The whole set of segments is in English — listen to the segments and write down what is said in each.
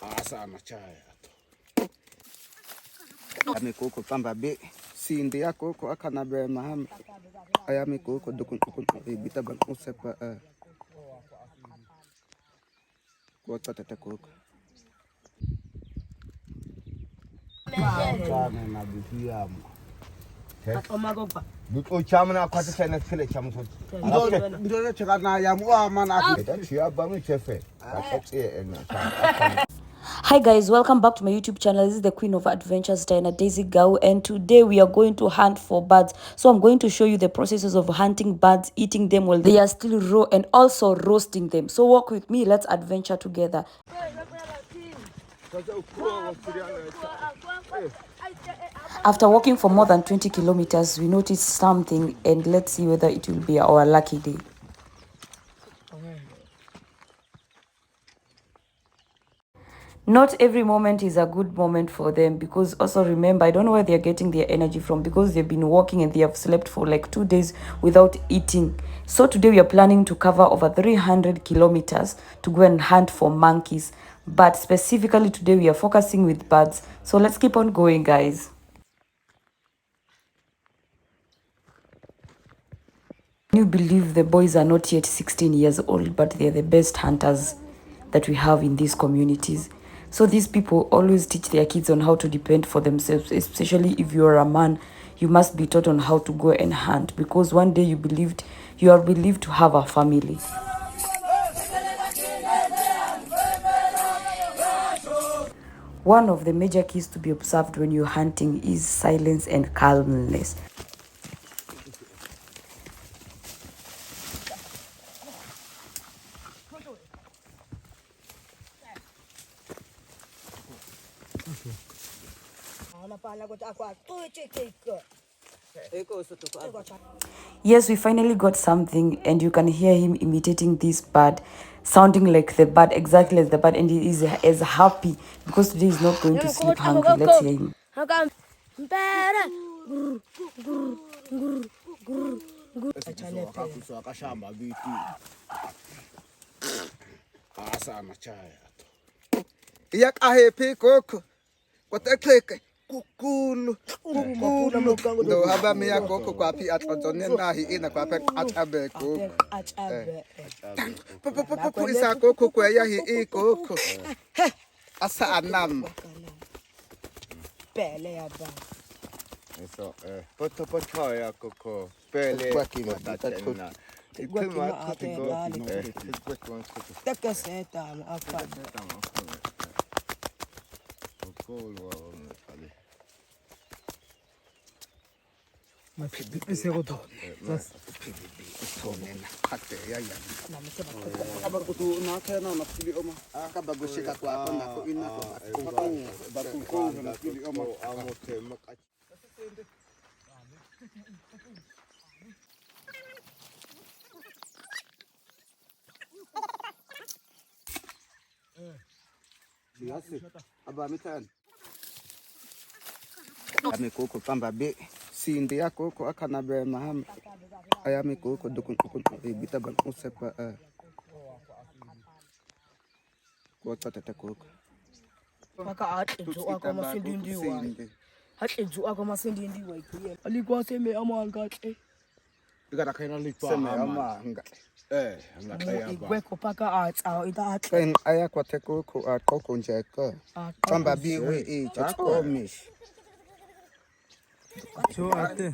Asa machaya to. Amikoko pamba be sindi yakoko akana be maham. Ayamikoko dukun bita ban usepa kota tatakoko. Sana na bitiam. Omagopa. Buko chamna kwata sana fele chamso. Ndo chakana ya muama na. That's your bamu chefe. Hi guys, welcome back to my YouTube channel. This is the Queen of Adventures, Diana Daisy Gao, and today we are going to hunt for birds. So I'm going to show you the processes of hunting birds, eating them while they are still raw, and also roasting them. So walk with me, let's adventure together. After walking for more than 20 kilometers, we noticed something, and let's see whether it will be our lucky day. Not every moment is a good moment for them, because also remember, I don't know where they're getting their energy from, because they've been walking and they have slept for like 2 days without eating. So today we are planning to cover over 300 kilometers to go and hunt for monkeys. But specifically today we are focusing with birds. So let's keep on going, guys. Can you believe the boys are not yet 16 years old, but they're the best hunters that we have in these communities? So these people always teach their kids on how to depend for themselves, especially if you're a man. You must be taught on how to go and hunt, because one day you are believed to have a family. One of the major keys to be observed when you're hunting is silence and calmness. Yes, we finally got something, and you can hear him imitating this bird, sounding like the bird, exactly as the bird, and he is as happy because today he's not going to sleep hungry. Let's hear him. Asa machaya to. Yak ahepe koko. Kota kleke. Kukulu. Do haba mi ya koko kwa pi atotone na hi ina kwa pe Hadzabe koko. Popo isa koko kwa ya hi koko. Asa anam. Pele ya ba. Eso poto ya koko. Pele kwa kima tatena. Ikuma kutigo. Takaseta mo afa. Ese goto. Amikoko pamba be sindi yakoko akana be maham. Ayamikoko dukun bita ban usepa kota tatakoko. Paka atzu akwa masindindi wa. Atzu akwa masindindi wa ikiye. Alikuwa seme amangatle. Igara kaina likwa seme amanga. Igweko paka atza ita atza. Kain ayakwa tekoko akoko njeka. Pamba be we chatkomish. So ate.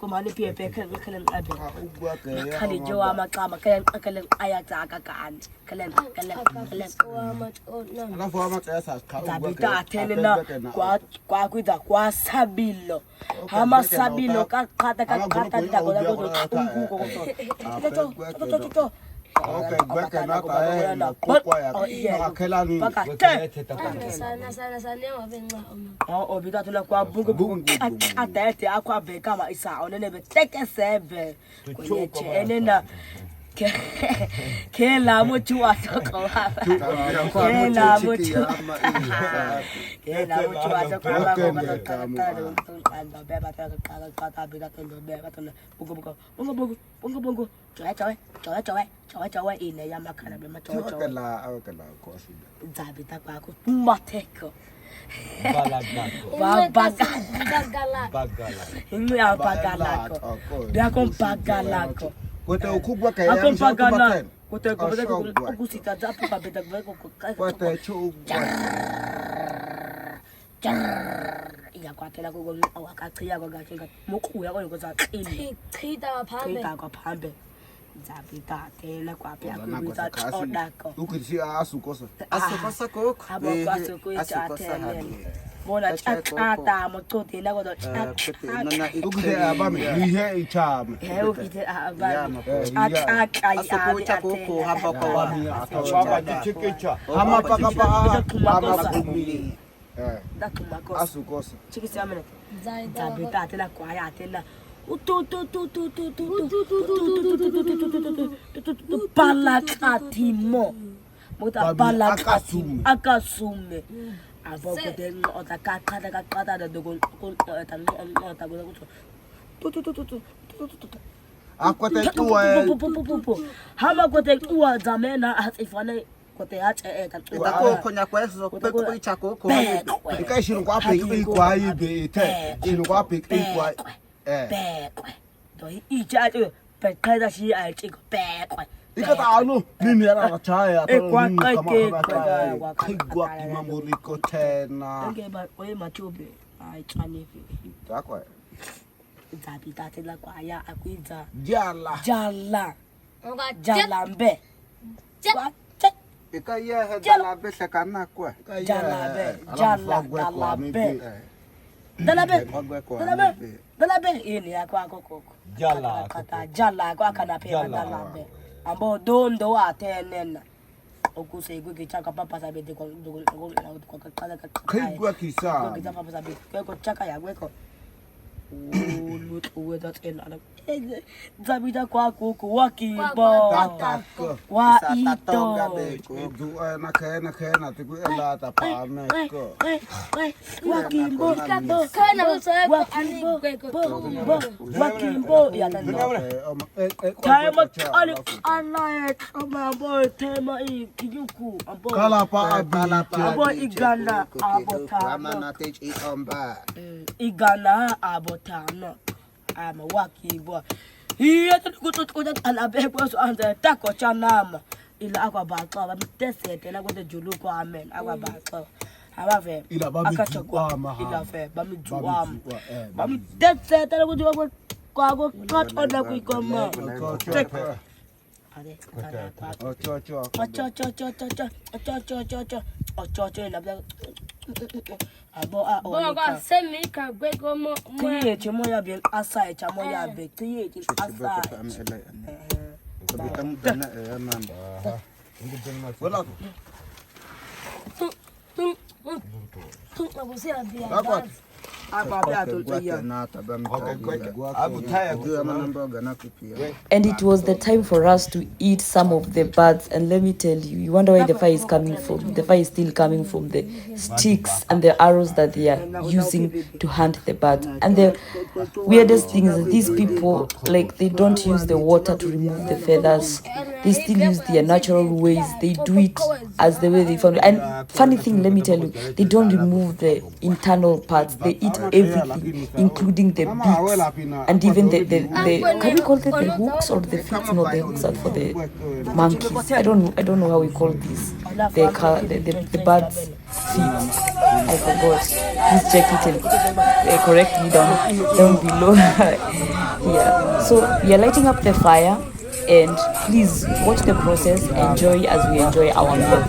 kumani pia kelen abe khali jowa maqama kelen ayataka kan kelen alafu amaxesha tabita athelena kwa kwida kwa sabilo hama sabilo ka qata ndakona kodwa unguko okay gweke naka na kokwa ya akhelani sana wabenqa obika thola kwa bungu adete akwa beka ma isa onene beteke sebe kunyeche enena ke la mo chua soko ke la mo chua soko beba ta bega to beba to bungu chawa ine ya makana be machawa akela kosi zabita kwako mateko bagalako biako bagalako kote ukubwa kaya akompagala kote kubeka ukusita zapo babeta kubeko kote chubwa iya kwaphela kuko awakachiya kwakhe mokuya konke zaxini chita kwa phambe zabita tela kwapha kubiza xodako ukisi asukosa kokho abakwaso kuyithathela bona chata mochoti la kodwa ukise abami lihe ichama ukise abami ataka asokucha kokho hamba kwa wami Baba chichekecha. hama paka hama kumili ndakumakosa asukosa chikisi amene zaida zabita tela kwaya tela balakatimo muta balakatimo akasume aboko denga otaqata dogo ota akwate tuwa hama kote tuwa zamena hatifane kote hache konya kweso kuicha kokho ikashiro kwape ikwayi be te shiro kwape ikwayi bekwe do ijaje bekada shi aji bekwe ikatano mimi yana chaya kama kigwa kimamuri kotena ngeba oye machobe ayitsane takwa zabita tela kwaya akwiza jala jalambe ikaya hedala behlekana kwa jalambe dalabe ini yakwako koko jala kwa kana phela dalabe ambo dondo athenena okuse ikwichaka papa sabe de kwa kigwa kisa kwa papa sabe kwa chaka yakweko uweda tena zabita kwa kuku wakimbo wa ito na kena tiku ela tapame ko wakimbo kana usoe ani wakimbo ya tanda tema ali ana ambo tema ikiyuku ambo kala pa abo igana abotama na teach iomba igana abotama ama wakimbo hiya tukutukuja alabe kwaso anza tako chanama ila akwabaxa bamtesete la kwete juluko amen akwabaxa abave akachakwa ila fe bamijuama bamtesete la kwete kwako katona kuikoma ade ocho la abo a Bon ga semi ka gwego mo tiye chemo ya bien asa chamo ya be tiye chi asa bitam dana nanda wala tu na bosera dia takwa And it was the time for us to eat some of the birds. And let me tell you, you wonder where the fire is coming from. The fire is still coming from the sticks and the arrows that they are using to hunt the birds. And the weirdest thing is that these people, like, they don't use the water to remove the feathers. They still use their natural ways. They do it as the way they found it. And funny thing, let me tell you, they don't remove the internal parts. They eat eat everything, including the beets and even the can we call it the hooks or the feet? No, the hooks are for the monkeys. I don't know how we call these. The birds' feet. I forgot. Please check it and correct me down below. Yeah. So we are lighting up the fire, and please watch the process. Enjoy as we enjoy our meal.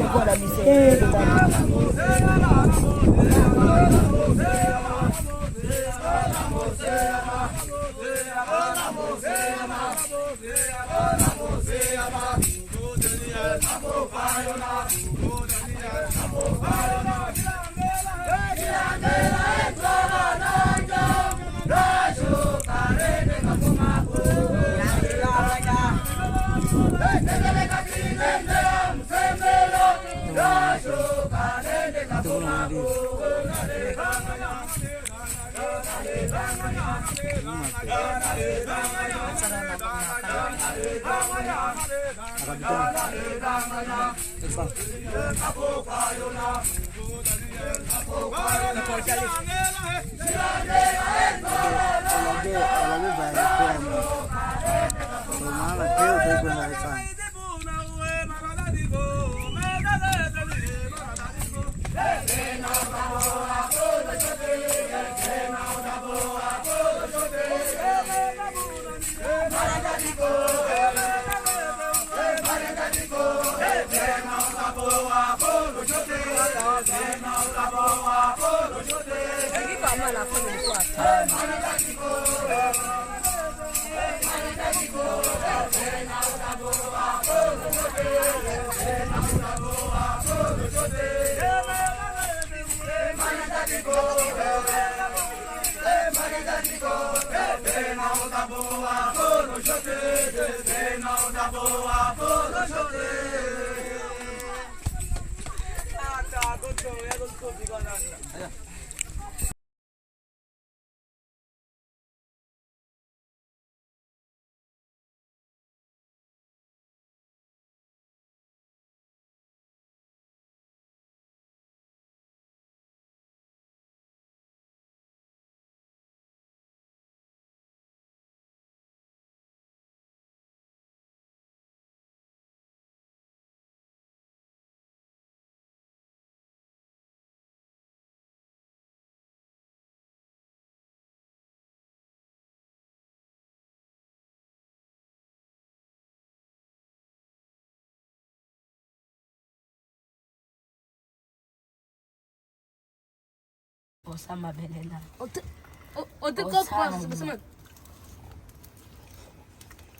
Osama Belela.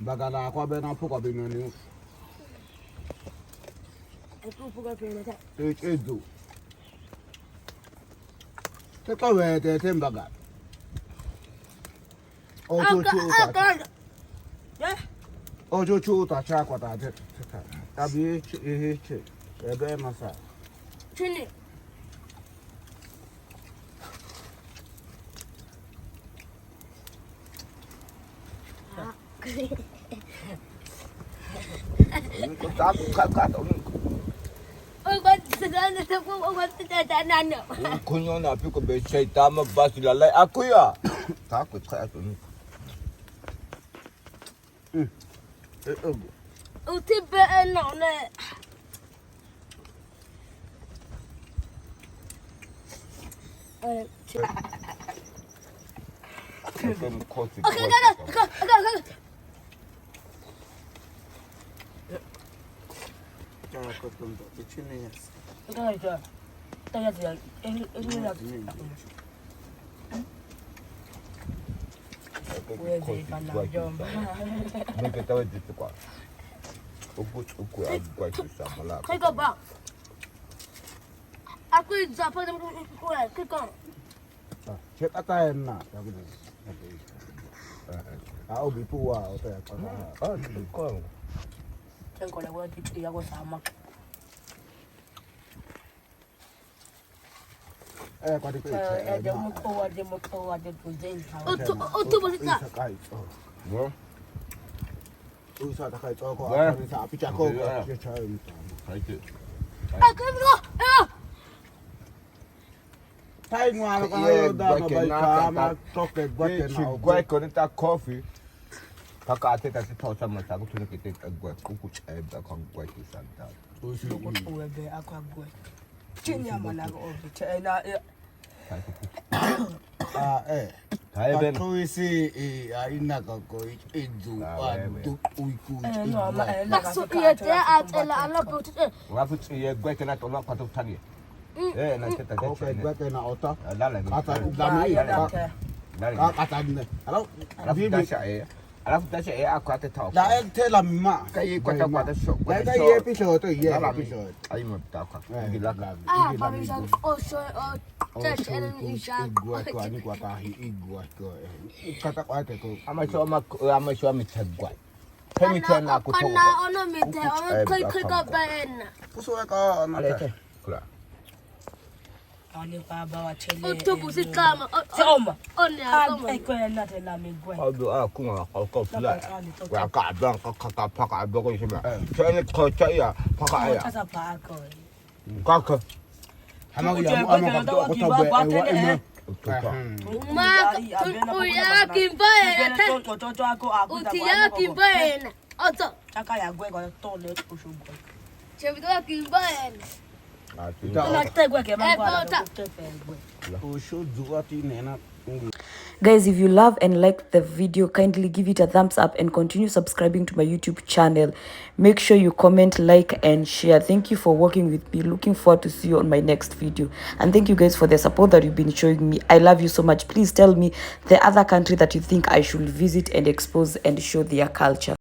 Bagala kwa bena puka binoni. Edo. Teka wete tembaga. Ojo chuta chakwa ta teka. Tabi ehe ebe masa. Chini. Kunyo na piko be shaitama basi la lai akuya. Takut kaya tu. Utipe no le. Okay, go. Take a box. Aku jumpa dengan kuat, kekong. Cek apa yang nak? Aku bipu wah, otak apa? Ah, kekong. Tengo la hueá y hago sama. Kau di mana? Ada muka ada tuzen. Otu boleh tak? Wah. Usah tak kait kau. Aku bisa api cakap. Kait. Aku belum. Tai ngwana ka yo da no ba ka ma toke gwete na o. Gwe ko nta coffee. Paka ateta se thosa mata ku tune kete gwe ku ku cheba ka gwe ki santa. Uwebe akwagwe. Chinyama na obi chena Ben. Tuisi aina ka ko idu adu uiku. So ye te atela ala but. Wa futhi ye gwe kana to na pato tani. Na teta Ko gwete na ota. la Kata dami ka kata dine. Alafu tasha akwate talk. Da tela ma. Kai kwata kwata show. Da ye episode ye episode. Ai mo taka. Ah, babi san o so o church and isha. Igwa ko ani kwa ka igwa ko. Kata kwate ko. Ama show mi tagwa. Kemi tena kutoka. Ona ono mite ono kai ka bena. Kuso ka na Alete. Kula. ani kwa bawa chele. Otubu si kama. Oma. Oni akoma. Ai kwa na tela migwe. Ado kunga ko fula. Wa ka dan ka paka do ko shima. Chele ko chaya paka aya. Sasa pa ko. Kaka. Hama ya ama ka ko to Ma uya kimbae ta. Mtoto wako akuta. Utia kimbae. Oto. Chaka ya gwe kwa tole ushugwe. Chebido kimbae. Na tegwe ke mangwa na kutefengwe. Guys, if you love and like the video, kindly give it a thumbs up and continue subscribing to my YouTube channel. Make sure you comment, like and share. Thank you for working with me. Looking forward to see you on my next video. And thank you guys for the support that you've been showing me. I love you so much. Please tell me the other country that you think I should visit and expose and show their culture.